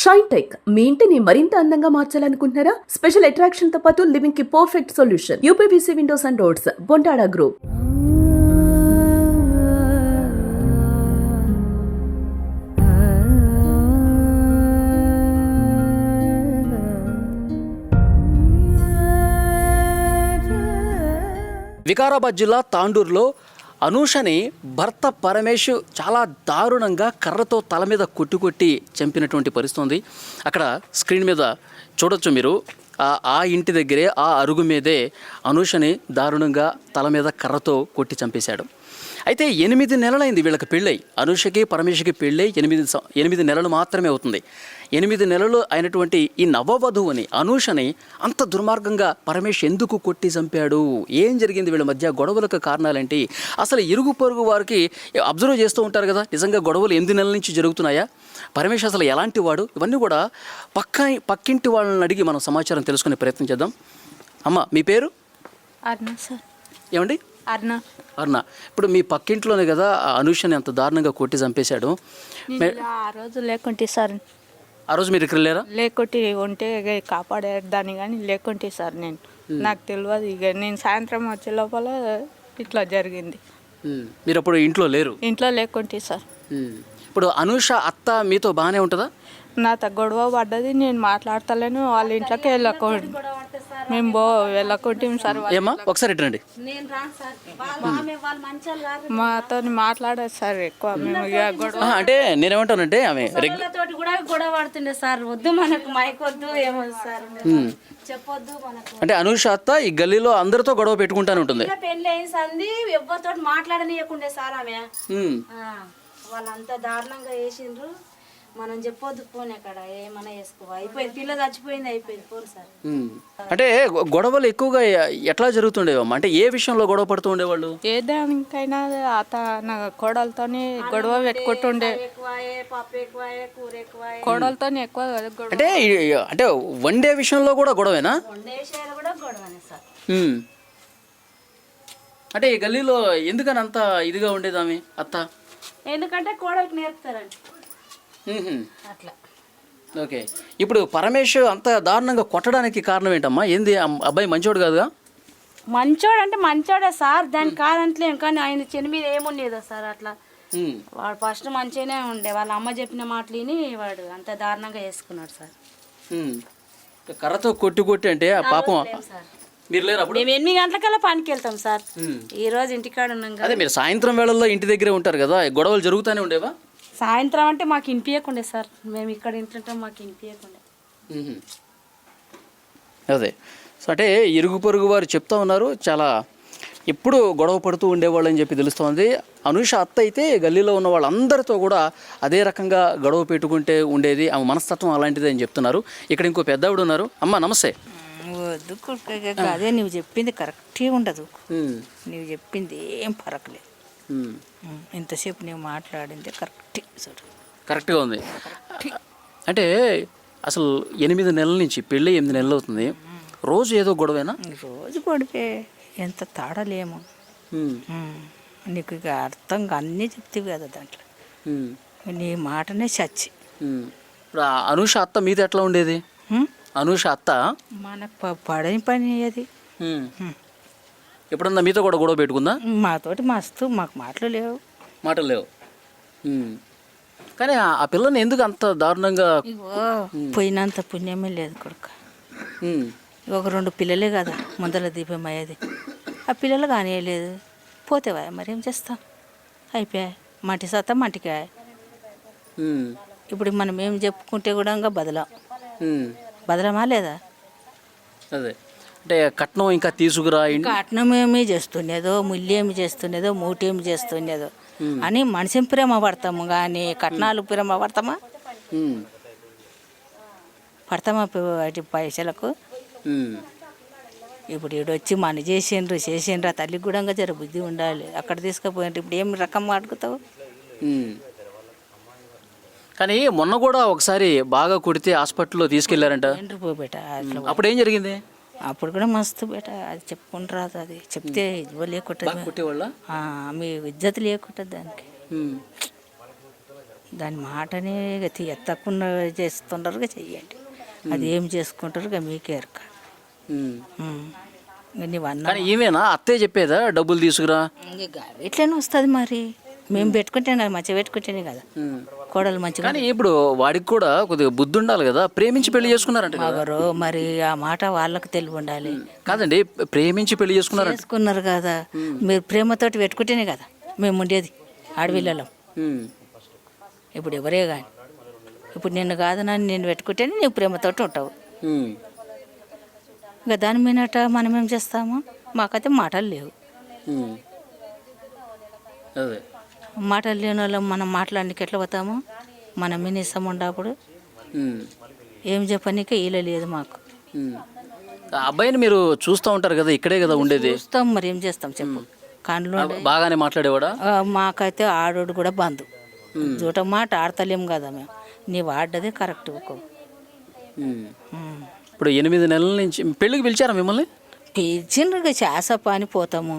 Shine tech మీ ఇంటిని మరింత అందంగా మార్చాలనుకుంటున్నారా? స్పెషల్ అట్రాక్షన్ తో పాటు లివింగ్ కి perfect solution. UPVC windows and doors, Bontada group. Vikarabad జిల్లా తాండూరులో అనూషని భర్త పరమేష్ చాలా దారుణంగా కర్రతో తల మీద కొట్టి చంపినటువంటి పరిస్థితి ఉంది. అక్కడ స్క్రీన్ మీద చూడొచ్చు మీరు. ఆ ఇంటి దగ్గరే ఆ అరుగు మీదే అనూషని దారుణంగా తల మీద కర్రతో కొట్టి చంపేశాడు. అయితే 8 నెలలైంది వీళ్ళకి పెళ్ళై. అనూషకి పరమేష్కి పెళ్ళై 8 నెలలు మాత్రమే అవుతుంది. 8 నెలలు అయినటువంటి ఈ నవవధువుని అనూషని అంత దుర్మార్గంగా పరమేష్ ఎందుకు కొట్టి చంపాడు? ఏం జరిగింది? వీళ్ళ మధ్య గొడవలకు కారణాలేంటి? అసలు ఇరుగు పొరుగు వారికి అబ్జర్వ్ చేస్తూ ఉంటారు కదా, నిజంగా గొడవలు 8 నెలల నుంచి జరుగుతున్నాయా? పరమేష్ అసలు ఎలాంటి వాడు? ఇవన్నీ కూడా పక్కింటి వాళ్ళని అడిగి మనం సమాచారం తెలుసుకునే ప్రయత్నం చేద్దాం. అమ్మ, మీ పేరు? అర్ణ సార్. ఏమండి? అర్ణ. ఇప్పుడు మీ పక్కింట్లోనే కదా అనూషని అంత దారుణంగా కొట్టి చంపేశాడు. ఆ రోజు లేకుంటే సార్, ఆ రోజు మీరు ఇక్కడ లేరా? లేకుంటే ఉంటే కాపాడేదాన్ని కానీ లేకుంటే సార్ నాకు తెలియదు. ఇక నేను సాయంత్రం వచ్చే లోపల ఇట్లా జరిగింది. మీరు అప్పుడు ఇంట్లో లేరు? ఇంట్లో లేకుంటే సార్. ఇప్పుడు అనూష అత్త మీతో బాగానే ఉంటుందా? నాతో గొడవ పడ్డది, నేను మాట్లాడతలేను. వాళ్ళ ఇంట్లోకి మేము వెళ్ళకుంటాం సార్. ఏమా ఒకసారి రండి. మాతో మాట్లాడదు సార్ ఎక్కువ. మేము గొడవ అంటే నేనేమంటానంటే ఆమె తోటి కూడా గొడవ పడుతుండే సార్. వద్దు మనకు మైకొద్దు ఏమో సార్, చెప్పొద్దు మనకు. అంటే అనూష అత్త ఈ గల్లీలో అందరితో గొడవ పెట్టుకుంటానే ఉంటుంది. పెళ్ళి అయిన సంది ఎవరితో మాట్లాడనీయకుండే సార్ ఆమె. వాళ్ళంతా దారుణంగా వేసిండ్రు. మనం చెప్పొద్దు పోనీ, అక్కడ ఏమన్నా వేసుకో. అయిపోయింది, పిల్ల చచ్చిపోయింది, అయిపోయింది, పోను సార్. అంటే గొడవలు ఎక్కువగా ఎట్లా జరుగుతుండేవమ్మా? అంటే ఏ విషయంలో గొడవ పడుతూ ఉండేవాళ్ళు? ఏ దానికైనా నా కోడలతోనే గొడవ పెట్టుకుంటుండే. కోడలతోనే ఎక్కువ గొడవ. అంటే వండే విషయంలో కూడా గొడవేనా? వండే విషయాలు కూడా గొడవనే సార్. అంటే ఈ గల్లీలో ఎందుకని అంత ఇదిగా ఉండేది ఆమె అత్త? ఎందుకంటే కోడలికి నేర్పుతారండి అట్లా. ఓకే. ఇప్పుడు పరమేష్ అంత దారుణంగా కొట్టడానికి కారణం ఏంటమ్మా? ఏంది? అబ్బాయి మంచోడు కాదుగా? మంచోడు అంటే మంచోడే సార్, దానికి కాదంటలేం. కానీ ఆయన చెని మీద ఏముండేదా సార్ అట్లా. వాడు ఫస్ట్ మంచిగానే ఉండే, వాళ్ళ అమ్మ చెప్పిన మాటలు విని వాడు అంత దారుణంగా వేసుకున్నాడు సార్. కర్రతో కొట్టి అంటే ఆ పాపం. మీరు లేరు అప్పుడు? మేము 8 గంటలకల్లా పనికి వెళ్తాం సార్. ఈ రోజు ఇంటికాడ ఉన్నాం కదా. అదే మీరు సాయంత్రం వేళల్లో ఇంటి దగ్గరే ఉంటారు కదా, గొడవలు జరుగుతూనే ఉండేవా? సాయంత్రం అంటే మాకు వినిపించకుండే సార్. మేము ఇక్కడ ఇంటుంటాం, మాకు వినిపించకుండే. అదే. సో అంటే ఇరుగు పొరుగు వారు చెప్తా ఉన్నారు, చాలా ఎప్పుడు గొడవ పడుతూ ఉండేవాళ్ళు అని చెప్పి తెలుస్తోంది. అనూష అత్త అయితే గల్లీలో ఉన్న వాళ్ళందరితో కూడా అదే రకంగా గొడవ పెట్టుకుంటే ఉండేది. ఆమె మనస్తత్వం అలాంటిది అని చెప్తున్నారు. ఇక్కడ ఇంకో పెద్దవిడ ఉన్నారు. అమ్మ నమస్తే. వద్దు అదే నువ్వు చెప్పింది కరెక్టే ఉండదు. నువ్వు చెప్పింది ఏం పరకలేదు. ఇంతసేపు నువ్వు మాట్లాడింది కరెక్ట్గా ఉంది. అంటే అసలు 8 నెలల నుంచి పెళ్ళి 8 నెలలు అవుతుంది. రోజు ఏదో గొడవేనా? రోజు గొడవే, ఎంత తాడలేము. నీకు ఇక అర్థంగా అన్నీ చెప్తావు కదా దాంట్లో. నీ మాటనే చచ్చి. ఇప్పుడు అనూష అత్త మీద ఎట్లా ఉండేది? అనూష అత్త మనకు పడని పని అది. ఎప్పుడన్నా మీతో కూడా గొడవ పెట్టుకుందా? మాతోటి మస్తు, మాకు మాటలు లేవు. కానీ ఆ పిల్లని ఎందుకు అంత దారుణంగా? పోయినంత పుణ్యమే లేదు కొడుక. ఒక 2 పిల్లలే కదా ముందల దీపం అయ్యేది. ఆ పిల్లలు కానియలేదు, పోతేవా మరేం చేస్తాం? అయిపోయా, మట్టి సత్తా మట్టికాయ. ఇప్పుడు మనం ఏం చెప్పుకుంటే కూడా ఇంకా బదలమా లేదా? అదే. అంటే కట్నం ఇంకా తీసుకురా, కట్నం ఏమి చేస్తుండేదో, ముల్లి ఏమి చేస్తుండేదో, మూటి ఏమి చేస్తుండేదో అని మనిషిని ప్రేమ పడతాము కానీ కట్నాలు ప్రేమ పడతామా? వాటి పైసలకు. ఇప్పుడు ఈడొచ్చి మన చేసిండ్రు తల్లికి కూడా జర బుద్ధి ఉండాలి. అక్కడ తీసుకుపోయింటే ఇప్పుడు ఏం రకం అడుగుతావు? కానీ మొన్న కూడా ఒకసారి బాగా కొడితే హాస్పిటల్లో తీసుకెళ్లారంట. అప్పుడు ఏం జరిగింది? అప్పుడు కూడా మస్తు బేట, అది చెప్పుకుంటూ రాదు. అది చెప్తే లేకుంటుంది, మీ ఇజ్జత్ లేకుంటుంది దానికి. దాని మాటనే ఎత్తకుండా చేస్తుంటారుగా చెయ్యండి, అది ఏం చేసుకుంటారుగా మీకే ఎరక. నువ్వు అన్నా కానీ ఈమెనా అత్తయ్య చెప్పేదా డబ్బులు తీసుకురా? ఇట్లనే వస్తుంది మరి, మేము పెట్టుకుంటేనే మంచిగా పెట్టుకుంటేనే కదా కోడలు మంచిగా. కానీ ఇప్పుడు వాడికి కూడా కొద్దిగా బుద్ధి ఉండాలి కదా, ప్రేమించి పెళ్లి చేసుకున్నారంట కదా. మగరు మరి ఆ మాట వాళ్ళకి తెలివి ఉండాలి. కాదండి, ప్రేమించి పెళ్లి చేసుకున్నారంట. చేసుకున్నారు కదా, మీరు ప్రేమతోటి పెట్టుకుంటేనే కదా మేము ఉండేది ఆడపిల్లలం. ఇప్పుడు ఎవరే కానీ ఇప్పుడు నిన్ను కాదనని నేను పెట్టుకుంటేనే నీవు ప్రేమతోటి ఉంటావు. ఇంకా దాని మీదట మనం ఏం చేస్తాము? మాకైతే మాటలు లేవు. అదే మాటలు లేని వాళ్ళం మనం మాట్లాడడానికి ఎట్లా పోతాము? మనం మీద ఇస్తాం ఉండప్పుడు ఏం చెప్పనీకే వీలు లేదు మాకు. ఆ అబ్బాయిని మీరు చూస్తూ ఉంటారు కదా, ఇక్కడే కదా ఉండేది. చూస్తాం మరి ఏం చేస్తాం చెప్పు. కండ్లు బాగానే మాట్లాడేవాడా? మాకైతే ఆడోడు కూడా బంధు చూట మాట ఆడతలేం కదా మేము. నీవు ఆడ్డదే కరెక్ట్. ఇప్పుడు 8 నెలల నుంచి పెళ్ళికి పిలిచారా మిమ్మల్ని? పిలిచిండ్రు చేస పని పోతాము.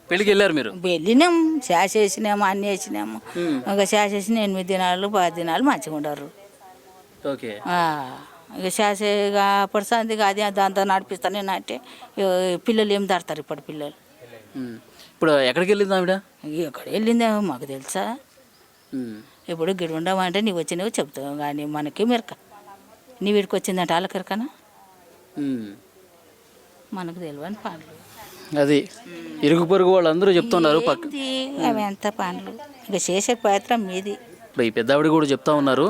పెళ్ళికి వెళ్ళారు మీరు? వెళ్ళినాం, చేస వేసినాము, అన్నీ వేసినాము. ఇంకా చేస వేసిన 8 దినాలు 10 దినాలు మంచిగా ఉండరు. ఓకే. ఇక చేస అప్పటి సందిగా అది దాంతో నడిపిస్తాను నేను అంటే పిల్లలు ఏం దాడతారు ఇప్పుడు పిల్లలు. ఇప్పుడు ఎక్కడికి వెళ్ళింది ఆవిడ? ఎక్కడ వెళ్ళిందేమో మాకు తెలుసా. ఇప్పుడు గిడి ఉండమంటే నీవు వచ్చినవి చెప్తావు కానీ మనకి మెరక. నీ వీడికి వచ్చిందంటే వాళ్ళకి ఎరకనా? మనకు తెలియని పనులు అది ఇరుగు పొరుగు వాళ్ళందరూ చెప్తున్నారు. అవి ఎంత పనులు ఇక చేసే ప్రయత్నం మీది. ఇప్పుడు ఈ పెద్దావిడ కూడా చెప్తా ఉన్నారు,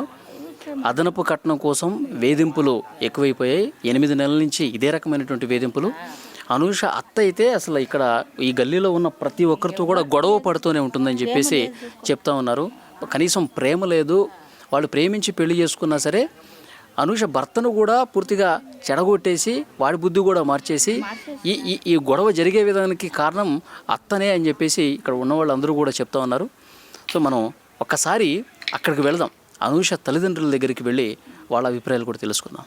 అదనపు కట్నం కోసం వేధింపులు ఎక్కువైపోయాయి. 8 నెలల నుంచి ఇదే రకమైనటువంటి వేధింపులు. అనూష అత్త అయితే అసలు ఇక్కడ ఈ గల్లీలో ఉన్న ప్రతి ఒక్కరితో కూడా గొడవ పడుతూనే ఉంటుందని చెప్పేసి చెప్తా ఉన్నారు. కనీసం ప్రేమ లేదు. వాళ్ళు ప్రేమించి పెళ్లి చేసుకున్నా సరే అనూష భర్తను కూడా పూర్తిగా చెడగొట్టేసి వాడి బుద్ధి కూడా మార్చేసి ఈ గొడవ జరిగే విధానానికి కారణం అత్తనే అని చెప్పేసి ఇక్కడ ఉన్న వాళ్ళందరూ కూడా చెప్తా ఉన్నారు. సో మనం ఒక్కసారి అక్కడికి వెళదాం, అనూష తల్లిదండ్రుల దగ్గరికి వెళ్ళి వాళ్ళ అభిప్రాయాలు కూడా తెలుసుకుందాం.